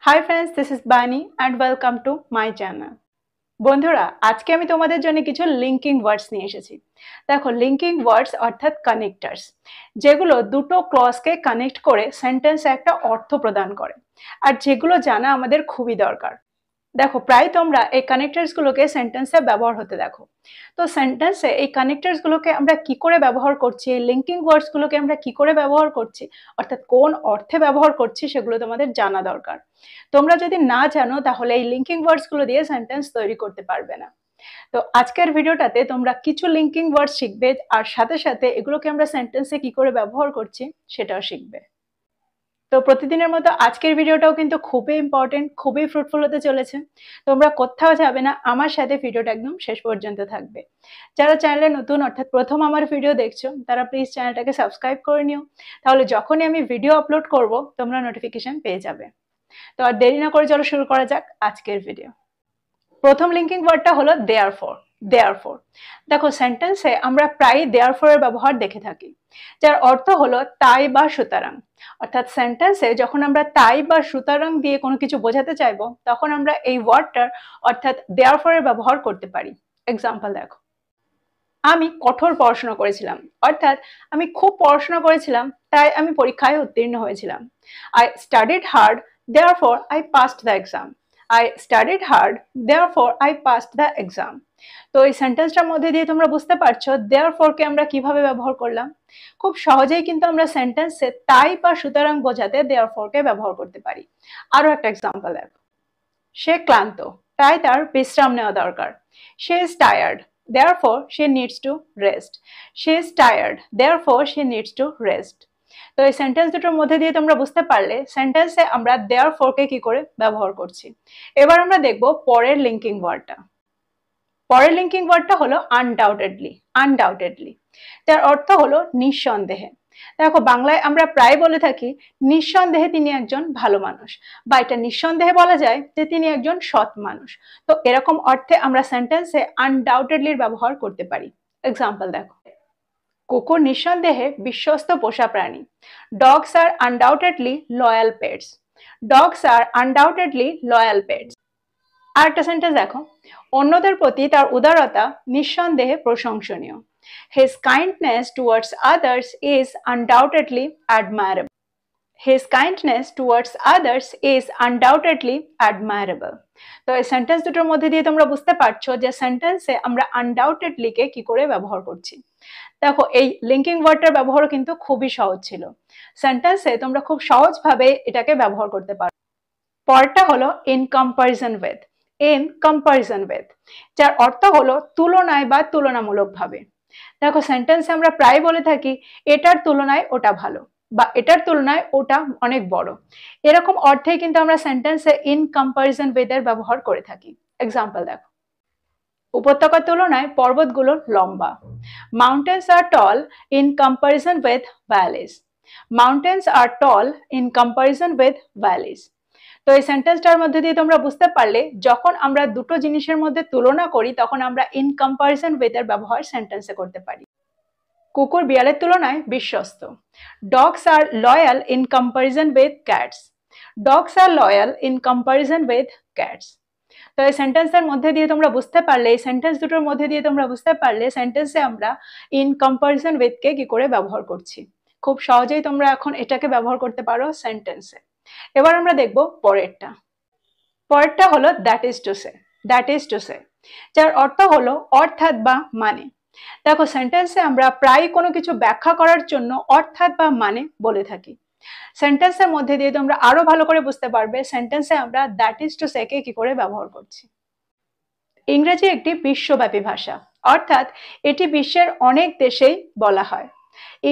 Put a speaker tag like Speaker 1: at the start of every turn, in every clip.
Speaker 1: Hi friends, this is বানি and welcome to my channel. বন্ধুরা, আজকে আমি তোমাদের জন্য কিছু লিঙ্কিং ওয়ার্ডস নিয়ে এসেছি। দেখো, লিঙ্কিং ওয়ার্ডস অর্থাৎ কানেক্টার্স, যেগুলো দুটো ক্লজকে কানেক্ট করে সেন্টেন্সে একটা অর্থ প্রদান করে, আর যেগুলো জানা আমাদের খুবই দরকার। দেখো, প্রায় তোমরা এই কানেক্টার্স গুলোকে সেন্টেন্সে ব্যবহার হতে দেখো। তো সেন্টেন্সে এই কানেক্টার্স গুলোকে আমরা কি করে ব্যবহার করছি, এই লিঙ্কিং ওয়ার্ডস গুলোকে আমরা কি করে ব্যবহার করছি, অর্থাৎ কোন অর্থে ব্যবহার করছি, সেগুলো তোমাদের জানা দরকার। তোমরা যদি না জানো তাহলে এই লিঙ্কিং ওয়ার্ডস গুলো দিয়ে সেন্টেন্স তৈরি করতে পারবে না। তো আজকের ভিডিওটাতে তোমরা কিছু লিঙ্কিং ওয়ার্ডস শিখবে, আর সাথে সাথে এগুলোকে আমরা সেন্টেন্সে কি করে ব্যবহার করছি সেটাও শিখবে। তো প্রতিদিনের মতো আজকের ভিডিওটাও কিন্তু খুবই ইম্পর্টেন্ট, খুবই ফ্রুটফুল হতে চলেছে। তোমরা কোথাও যাবে না, আমার সাথে ভিডিওটা একদম শেষ পর্যন্ত থাকবে। যারা চ্যানেলে নতুন, অর্থাৎ প্রথম আমার ভিডিও দেখছো, তারা প্লিজ চ্যানেলটাকে সাবস্ক্রাইব করে নিও। তাহলে যখনই আমি ভিডিও আপলোড করব তোমরা নোটিফিকেশন পেয়ে যাবে। তো আর দেরি না করে চলো শুরু করা যাক আজকের ভিডিও। প্রথম লিঙ্কিং ওয়ার্ডটা হলো দেয়ারফর। দেয়ারফর, দেখো সেন্টেন্সে আমরা প্রায় দেয়ারফর এর ব্যবহার দেখে থাকি, যার অর্থ হলো তাই বা সুতরাং। অর্থাৎ সেন্টেন্সে যখন আমরা তাই বা সুতরাং দিয়ে কোনো কিছু বোঝাতে চাইবো, তখন আমরা এই ওয়ার্ডটার অর্থাৎ দেয়ারফর এর ব্যবহার করতে পারি। এক্সাম্পল দেখো, আমি কঠোর পড়াশোনা করেছিলাম, অর্থাৎ আমি খুব পড়াশোনা করেছিলাম, তাই আমি পরীক্ষায় উত্তীর্ণ হয়েছিলাম। I studied hard, therefore I passed the exam. I studied hard, therefore I passed the exam. তো এই সেন্টেন্সটার মধ্যে দিয়ে তোমরা বুঝতে পারছো therefore কে আমরা কিভাবে ব্যবহার করলাম। খুব সহজেই কিন্তু আমরা সেন্টেন্সে তাই বা সুতরাং বোঝাতে therefore কে ব্যবহার করতে পারি। আরো একটা এক্সাম্পল দেখো, সে ক্লান্ত, তাই তার বিশ্রাম নেওয়া দরকার। She is tired, therefore she needs to rest. She is tired, therefore she needs to rest. তো এই সেন্টেন্স দুটোর মধ্যে দিয়ে তোমরা বুঝতে পারলে সেন্টেন্সে আমরা therefore কে কি করে ব্যবহার করছি। এবার আমরা দেখব পরের লিঙ্কিং ওয়ার্ডটা। পরের লিঙ্কিং ওয়ার্ডটা হলো আনডাউটেডলি। আনডাউটেডলি, যার অর্থ হলো নিঃসন্দেহে। দেখো, বাংলায় আমরা প্রায় বলে থাকি নিঃসন্দেহে তিনি একজন ভালো মানুষ, বা এটা নিঃসন্দেহে বলা যায় যে তিনি একজন সৎ মানুষ। তো এরকম অর্থে আমরা সেন্টেন্সে আনডাউটেডলির ব্যবহার করতে পারি। এক্সাম্পল দেখো, কুকুর নিঃসন্দেহে বিশ্বস্ত পোষা প্রাণী। Dogs are undoubtedly loyal pets. Dogs are undoubtedly loyal pets. আর একটা সেন্টেন্স দেখো, অন্যদের প্রতি তার উদারতা নিঃসন্দেহে প্রশংসনীয়। His kindness towards others is undoubtedly admirable. His kindness towards others is undoubtedly admirable. তো এই সেন্টেন্স দুটোর মধ্যে দিয়ে তোমরা বুঝতে পারছো যে সেন্টেন্সে আমরা আনডাউটেডলি কে কি করে ব্যবহার করছি। দেখো, এই লিঙ্কিং ওয়ার্ডটার ব্যবহারও কিন্তু খুবই সহজ ছিল। সেন্টেন্সে তোমরা খুব সহজভাবে এটাকে ব্যবহার করতে পারো। পরটা হলো in comparison with. In comparison with, যার অর্থ হলো তুলনায় বা তুলনামূলকভাবে। দেখো, সেন্টেন্সে আমরা প্রায় বলে থাকি এটার তুলনায় ওটা ভালো, বা এটার তুলনায় ওটা অনেক বড়। এরকম অর্থে কিন্তু আমরা সেন্টেন্সে ইন কম্পারিজন উইথ এর ব্যবহার করে থাকি। এক্সাম্পল দেখো, উপত্যকার তুলনায় পর্বতগুলো লম্বা। Mountains are tall in comparison with valleys. Mountains are tall in comparison with valleys. তো এই সেন্টেন্সটার মধ্যে দিয়ে তোমরা বুঝতে পারলে যখন আমরা দুটো জিনিসের মধ্যে তুলনা করি তখন আমরা ইন কম্পারিজন উইথ এর ব্যবহার সেন্টেন্সে করতে পারি। কুকুর বিড়ালের তুলনায় বিশ্বস্ত। Dogs are loyal in comparison with cats. Dogs are loyal in comparison with cats. তো এই সেন্টেন্সের মধ্যে দিয়ে তোমরা বুঝতে পারলে, এই সেন্টেন্স দুটোর মধ্যে দিয়ে তোমরা বুঝতে পারলে সেন্টেন্সে আমরা ইন কম্পারিজন উইথ কে কি করে ব্যবহার করছি। খুব সহজেই তোমরা এখন এটাকে ব্যবহার করতে পারো সেন্টেন্সে। এবার আমরা দেখব পরেরটা। পরেরটা হলো that is to say. That is to say, যার অর্থ হলো অর্থাৎ বা মানে। দেখো, সেন্টেন্সে আমরা প্রায় কোনো কিছু ব্যাখ্যা করার জন্য অর্থাৎ বা মানে বলে থাকি। সেন্টেন্সের মধ্যে দিয়ে তোমরা আরো ভালো করে বুঝতে পারবে সেন্টেন্সে আমরা দ্যাট ইজ টু সে কে কি করে ব্যবহার করছি। ইংরেজি একটি বিশ্বব্যাপী ভাষা, অর্থাৎ এটি বিশ্বের অনেক দেশেই বলা হয়।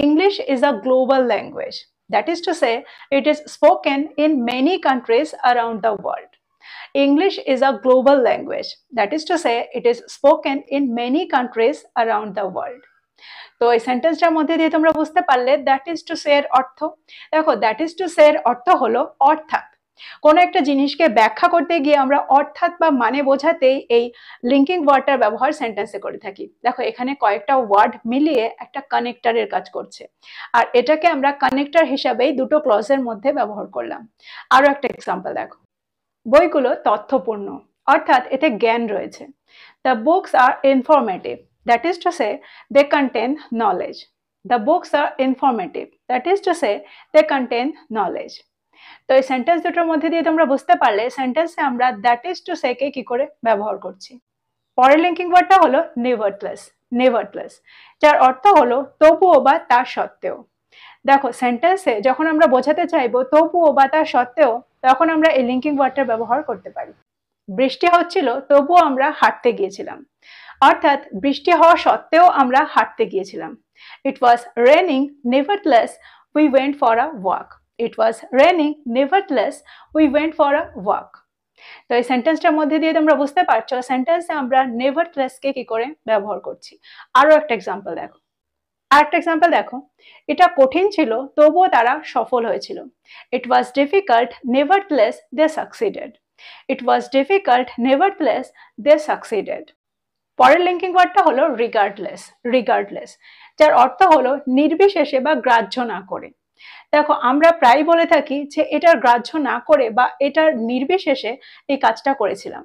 Speaker 1: English is a global language. That is to say, it is spoken in many countries around the world. English is a global language. That is to say, it is spoken in many countries around the world. তো এই সেন্টেন্সটার মধ্যে দিয়ে তোমরা বুঝতে পারলে that is to say এর অর্থ। দেখো, দ্যাট ইজ টু সে এর অর্থ হলো অর্থাৎ। কোনো একটা জিনিসকে ব্যাখ্যা করতে গিয়ে আমরা অর্থাৎ বা মানে বোঝাতেই এই লিঙ্কিং ওয়ার্ডটার ব্যবহার সেন্টেন্সে করে থাকি। দেখো, এখানে কয়েকটা ওয়ার্ড মিলিয়ে একটা কানেক্টরের কাজ করছে, আর এটাকে আমরা কানেক্টর হিসাবেই দুটো ক্লজের মধ্যে ব্যবহার করলাম। আরো একটা এক্সাম্পল দেখো, বইগুলো তথ্যপূর্ণ, অর্থাৎ এতে জ্ঞান রয়েছে। The books are informative, that is to say they contain knowledge. The books are informative, that is to say they contain knowledge. তো এই সেন্টেন্স দুটোর মধ্যে দিয়ে তোমরা বুঝতে পারলে সেন্টেন্সে আমরা দ্যাট ইজ টু সে কে কি করে ব্যবহার করছি। পরের লিঙ্কিং ওয়ার্ডটা হলো নেভারথলেস। নেভারথলেস, যার অর্থ হলো তবুও বা তা সত্ত্বেও। দেখো সেন্টেন্সে যখন আমরা বোঝাতে চাইবো তবুও বা তা সত্ত্বেও, তখন আমরা এই লিঙ্কিং ওয়ার্ডটার ব্যবহার করতে পারি। বৃষ্টি হচ্ছিল তবুও আমরা হাঁটতে গিয়েছিলাম, অর্থাৎ বৃষ্টি হওয়া সত্ত্বেও আমরা হাঁটতে গিয়েছিলাম। It was raining, nevertheless we went for a walk. It was raining, nevertheless we went for a walk. তো এই সেন্টেন্সটার মধ্যে দিয়ে তোমরা বুঝতে পারছো সেন্টেন্সে আমরা nevertheless কে কি করে ব্যবহার করছি। আরো একটা এক্সাম্পল দেখো। আরেকটা এক্সাম্পল দেখো, এটা কঠিন ছিল তবুও তারা সফল হয়েছিল। It was difficult, nevertheless they succeeded. It was difficult, nevertheless they succeeded. পরের লিঙ্কিং ওয়ার্ডটা হলো রিগার্ডলেস। রিগার্ডলেস, যার অর্থ হলো নির্বিশেষে বা গ্রাহ্য না করে। দেখো আমরা প্রায় বলে থাকি যে এটার গ্রাহ্য না করে বা এটার নির্বিশেষে এই কাজটা করেছিলাম।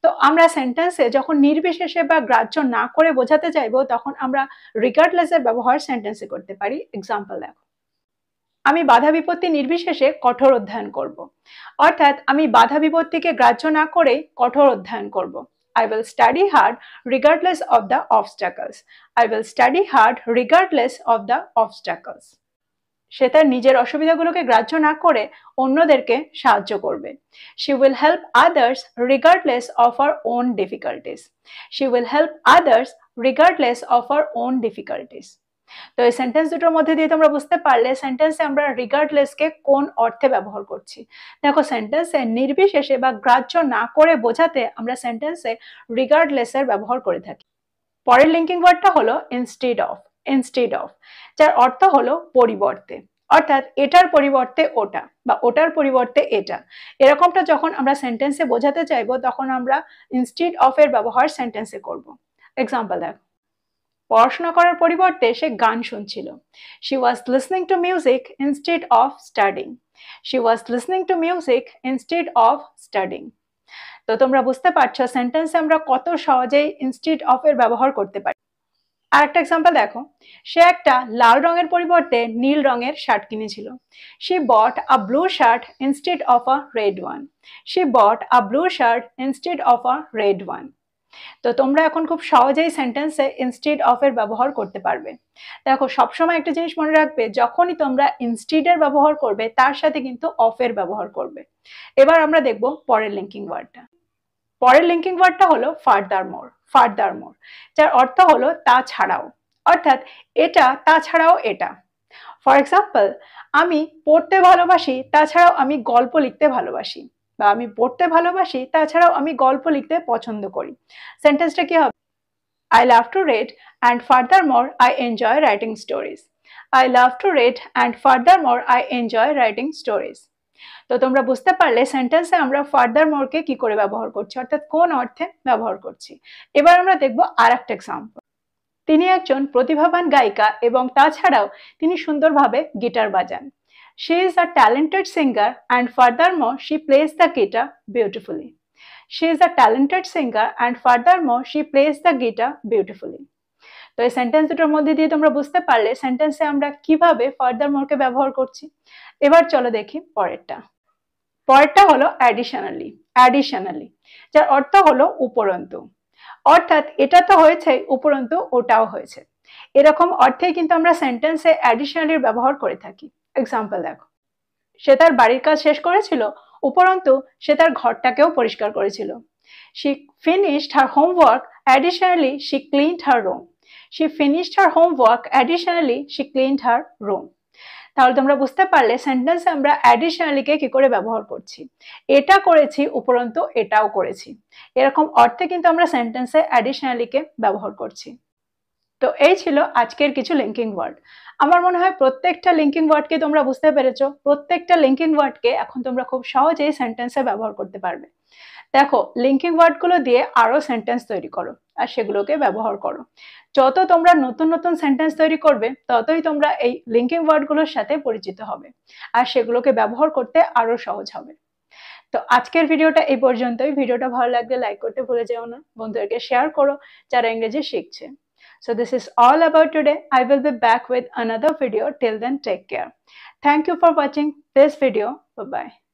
Speaker 1: তো আমরা সেন্টেন্সে যখন নির্বিশেষে বা গ্রাহ্য না করে বোঝাতে চাইবো তখন আমরা রিগার্ডলেস এর ব্যবহার সেন্টেন্সে করতে পারি। এক্সাম্পল দেখো, আমি বাধা বিপত্তি নির্বিশেষে কঠোর অধ্যয়ন করব, অর্থাৎ আমি বাধা বিপত্তিকে গ্রাহ্য না করে কঠোর অধ্যয়ন করব। I will study hard regardless of the obstacles. I will study hard regardless of the obstacles. সে তার নিজের অসুবিধাগুলোকে গ্রাহ্য না করে অন্যদেরকে সাহায্য করবে। She will help others regardless of her own difficulties. She will help others regardless of her own difficulties. তো এই সেন্টেন্স দুটোর মধ্যে দিয়ে তোমরা বুঝতে পারলে সেন্টেন্সে আমরা রিগার্ডলেসকে কোন অর্থে ব্যবহার করছি। দেখো সেন্টেন্সে নির্বিশেষে বা গ্রাহ্য না করে বোঝাতে আমরা সেন্টেন্সে রিগার্ডলেস এর ব্যবহার করে থাকি। পরের লিঙ্কিং ওয়ার্ডটা হলো ইনস্টেড অফ। ইনস্টেড অফ, যার অর্থ হলো পরিবর্তে, অর্থাৎ এটার পরিবর্তে ওটা বা ওটার পরিবর্তে এটা। এরকমটা যখন আমরা সেন্টেন্সে বোঝাতে চাইবো তখন আমরা ইনস্টেড অফ এর ব্যবহার সেন্টেন্সে করব। এক্সাম্পল দেখো, পড়াশোনা করার পরিবর্তে সে গান শুনছিল। She was listening to music instead of studying. She was listening to music instead of studying. তো তোমরা বুঝতে পারছো সেন্টেন্সে আমরা কত সহজেই ইনস্টেড অফ এর ব্যবহার করতে পারি। আরেকটা এক্সাম্পল দেখো, সে একটা লাল রঙের পরিবর্তে নীল রঙের শার্ট কিনেছিল। She bought a blue shirt instead of a red one. She bought a blue shirt instead of a red one. তো তোমরা এখন খুব সহজেই সেন্টেন্সে ইনস্টেড অফ এর ব্যবহার করতে পারবে। দেখো সবসময় একটা জিনিস মনে রাখবে, যখনই তোমরা ইনস্টেড এর ব্যবহার করবে তার সাথে কিন্তু অফ এর ব্যবহার করবে। এবার আমরা দেখব পরের লিঙ্কিং ওয়ার্ডটা। পরের লিঙ্কিং ওয়ার্ডটা হলো ফার্দারমোর। ফার্দারমোর, যার অর্থ হলো তাছাড়াও, অর্থাৎ এটা তাছাড়াও এটা। ফর এক্সাম্পল, আমি পড়তে ভালোবাসি তাছাড়াও আমি গল্প লিখতে ভালোবাসি, বা আমি পড়তে ভালোবাসি তাছাড়াও আমি গল্প লিখতে পছন্দ করি। সেন্টেন্সটা কি হবে? I love to read and furthermore I enjoy writing stories. I love to read and furthermore I enjoy writing stories. তো তোমরা বুঝতে পারলে সেন্টেন্সে আমরা ফার্দারমোর কে কি করে ব্যবহার করছি, অর্থাৎ কোন অর্থে ব্যবহার করছি। এবার আমরা দেখব আরেকটা এক্সাম্পল। তিনি একজন প্রতিভাবান গায়িকা এবং তাছাড়াও তিনি সুন্দরভাবে গিটার বাজান। She is a talented singer and furthermore she plays the guitar beautifully. She is a talented singer and furthermore she plays the guitar beautifully. তো এই সেন্টেন্স দুটোর মধ্যে দিয়ে তোমরা বুঝতে পারলে সেন্টেন্সে আমরা কিভাবে ফার্দারমোর কে ব্যবহার করছি। এবার চলো দেখি পরেরটা। পরেরটা হলো অ্যাডিশনালি। অ্যাডিশনালি, যার অর্থ হলো উপরন্তু, অর্থাৎ এটা তো হয়েছে উপরন্তু ওটাও হয়েছে। এরকম অর্থেই কিন্তু আমরা সেন্টেন্সে অ্যাডিশনালির ব্যবহার করে থাকি। এক্সাম্পল দেখো, সে তার বাড়ির কাজ শেষ করেছিল উপরন্তু সে তার ঘরটাকেও পরিষ্কার করেছিল। She finished her homework, additionally she cleaned her room. She finished her homework, additionally she cleaned her room. তাহলে তোমরা বুঝতে পারলে সেন্টেন্সে আমরা অ্যাডিশনালি কে কি করে ব্যবহার করছি। এটা করেছি উপরন্তু এটাও করেছি, এরকম অর্থে কিন্তু আমরা সেন্টেন্সে অ্যাডিশনালি কে ব্যবহার করছি। তো এই ছিল আজকের কিছু লিঙ্কিং ওয়ার্ড। আমার মনে হয় প্রত্যেকটা লিঙ্কিং ওয়ার্ডকে তোমরা বুঝতে পেরেছো। প্রত্যেকটা লিঙ্কিং ওয়ার্ডকে এখন তোমরা খুব সহজেই সেন্টেন্সে ব্যবহার করতে পারবে। দেখো লিঙ্কিং ওয়ার্ডগুলো দিয়ে আরো সেন্টেন্স তৈরি করো আর সেগুলোকে ব্যবহার করো। যত তোমরা নতুন নতুন সেন্টেন্স তৈরি করবে ততই তোমরা এই লিঙ্কিং ওয়ার্ডগুলোর সাথে পরিচিত হবে আর সেগুলোকে ব্যবহার করতে আরো সহজ হবে। তো আজকের ভিডিওটা এই পর্যন্তই। ভিডিওটা ভালো লাগলে লাইক করতে ভুলে যেও না, বন্ধুদেরকে শেয়ার করো যারা ইংরেজি শিখছে। So this is all about today. I will be back with another video. Till then, take care. Thank you for watching this video. Bye bye.